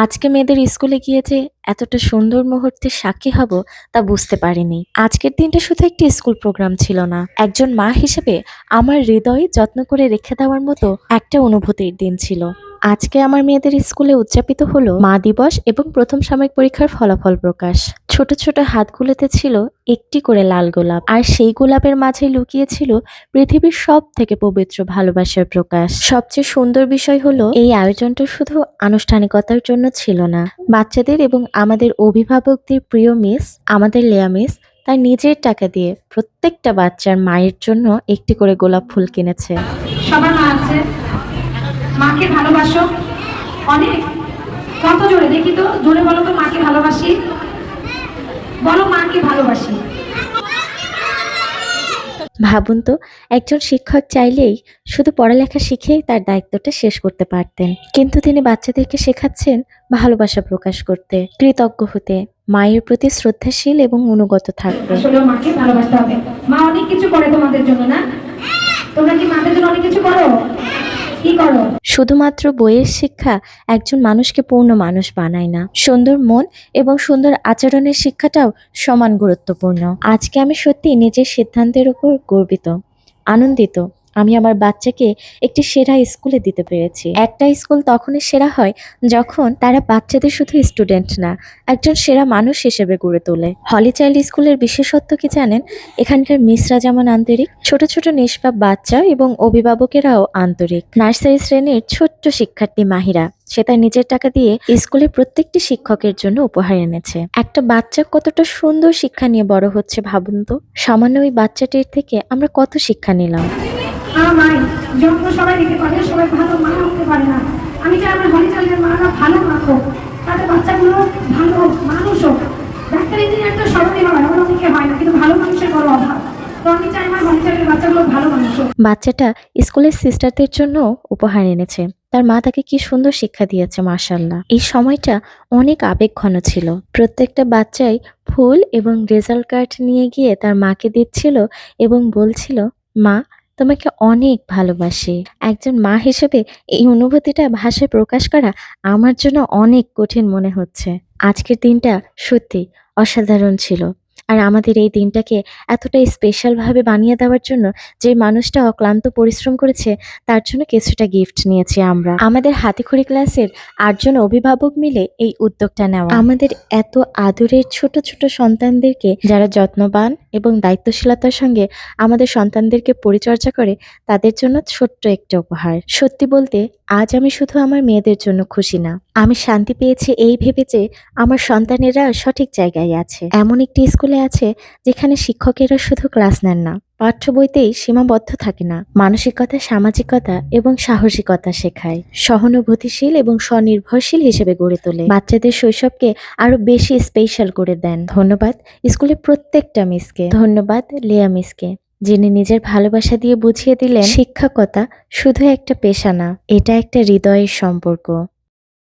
আজকে মেয়েদের স্কুলে গিয়ে যে এতটা সুন্দর মুহূর্তের সাক্ষী হব তা বুঝতে পারিনি। আজকের দিনটা শুধু একটি স্কুল প্রোগ্রাম ছিল না, একজন মা হিসেবে আমার হৃদয় যত্ন করে রেখে দেওয়ার মতো একটা অনুভূতির দিন ছিল। আজকে আমার মেয়েদের স্কুলে উদযাপিত হলো মা দিবস এবং প্রথম সাময়িক পরীক্ষার ফলাফল প্রকাশ। ছোট ছোট হাতগুলোতে ছিল একটি করে লাল গোলাপ, আর সেই গোলাপের মাঝে লুকিয়ে ছিল পৃথিবীর সব থেকে পবিত্র ভালোবাসার প্রকাশ। সবচেয়ে সুন্দর বিষয় হলো এই আয়োজনটা শুধু আনুষ্ঠানিকতার জন্য ছিল না, বাচ্চাদের এবং আমাদের অভিভাবকদের প্রিয় মিস, আমাদের লেয়া মিস তার নিজের টাকা দিয়ে প্রত্যেকটা বাচ্চার মায়ের জন্য একটি করে গোলাপ ফুল কিনেছে। সবার মা আছে, মাকে ভালোবাসো অনেক। কত জোরে দেখি তো, জোরে বলো তো, মাকে ভালোবাসি বলো, মাকে ভালোবাসি। ভাবুন তো, একজন শিক্ষক চাইলেই শুধু পড়ালেখা শিখেই তার দায়িত্বটা শেষ করতে পারতেন, কিন্তু তিনি বাচ্চাদেরকে শেখাচ্ছেন ভালোবাসা প্রকাশ করতে, কৃতজ্ঞ হতে, মায়ের প্রতি শ্রদ্ধাশীল এবং অনুগত থাকতে। আসলে মাকে ভালোবাসতে হবে। মা অনেক কিছু করে তোমাদের জন্য, না? তোমরা কি মাদের জন্য অনেক কিছু করো? কি করো? শুধুমাত্র বইয়ের শিক্ষা একজন মানুষকে পূর্ণ মানুষ বানায় না, সুন্দর মন এবং সুন্দর আচরণের শিক্ষাটাও সমান গুরুত্বপূর্ণ। আজকে আমি সত্যি নিজের সিদ্ধান্তের উপর গর্বিত, আনন্দিত। আমি আমার বাচ্চাকে একটি সেরা স্কুলে দিতে পেরেছি। একটা স্কুল তখনই সেরা হয় যখন তারা বাচ্চাদের শুধু স্টুডেন্ট না, একজন সেরা মানুষ হিসেবে গড়ে তোলে। হলি চাইল্ড স্কুলের বিশেষত্ব কি জানেন? এখানকার মিসরা যেমন আন্তরিক, ছোট ছোট নিষ্পাপ বাচ্চা এবং অভিভাবকেরাও আন্তরিক। নার্সারি শ্রেণীর ছোট্ট শিক্ষার্থী মাহিরা, সে তার নিজের টাকা দিয়ে স্কুলের প্রত্যেকটি শিক্ষকের জন্য উপহার এনেছে। একটা বাচ্চা কতটা সুন্দর শিক্ষা নিয়ে বড় হচ্ছে ভাবুন তো। সামান্য ওই বাচ্চাটির থেকে আমরা কত শিক্ষা নিলাম। মাই যত্ন সবাই দিতে পারে, সবাই ভালো মা হতে পারে না। আমি চাই আমার হলি চাইল্ডের মারা ভালো মা হোক, তাদের বাচ্চাগুলো ভালো মানুষ হোক। ডাক্তার ইঞ্জিনিয়ার তো সবাই হয়, আমার অনেকে হয় না, কিন্তু ভালো মানুষের বড় অভাব। তো আমি চাই আমার হলি চাইল্ডের বাচ্চাগুলো ভালো মানুষ হোক। বাচ্চাটা স্কুলের সিস্টারদের জন্য উপহার এনেছে, তার মা তাকে কি সুন্দর শিক্ষা দিয়েছে মাশাআল্লাহ। এই সময়টা অনেক আবেগঘন ছিল। প্রত্যেকটা বাচ্চাই ফুল এবং রেজাল্ট কার্ড নিয়ে গিয়ে তার মাকে দিচ্ছিল এবং বলছিল, মা তোমাকে অনেক ভালোবাসি। একজন মা হিসেবে এই অনুভূতিটা ভাষায় প্রকাশ করা আমার জন্য অনেক কঠিন মনে হচ্ছে। আজকের দিনটা সত্যি অসাধারণ ছিল। আর আমাদের এই দিনটাকে এতটা স্পেশাল ভাবে বানিয়ে দেওয়ার জন্য যে মানুষটা অক্লান্ত পরিশ্রম করেছে, তার জন্য কিছুটা গিফট নিয়েছি আমরা। আমাদের হাতিখড়ি ক্লাসের ৮ জন অভিভাবক মিলে এই উদ্যোগটা নেওয়া। আমাদের এত আদরের ছোট ছোট সন্তানদেরকে, যারা যত্নবান এবং দায়িত্বশীলতার সঙ্গে আমাদের সন্তানদেরকে পরিচর্যা করে, তাদের জন্য ছোট্ট একটা উপহার। সত্যি বলতে আজ আমি শুধু আমার মেয়েদের জন্য খুশি না, আমি শান্তি পেয়েছি এই ভেবে যে আমার সন্তানেরা সঠিক জায়গায় আছে। এমন একটি স্কুলে আছে যেখানে শিক্ষকেরা শুধু ক্লাস নেন না, পাঠ্য বইতেই সীমাবদ্ধ থাকে না, মানসিকতা, সামাজিকতা এবং সাহসিকতা শেখায়, সহানুভূতিশীল এবং স্বনির্ভরশীল হিসেবে গড়ে তোলে, বাচ্চাদের শৈশবকে আরো বেশি স্পেশাল করে দেন। ধন্যবাদ স্কুলের প্রত্যেকটা মিসকে, ধন্যবাদ লেয়া মিসকে, যিনি নিজের ভালোবাসা দিয়ে বুঝিয়ে দিলেন শিক্ষকতা শুধু একটা পেশা না, এটা একটা হৃদয়ের সম্পর্ক।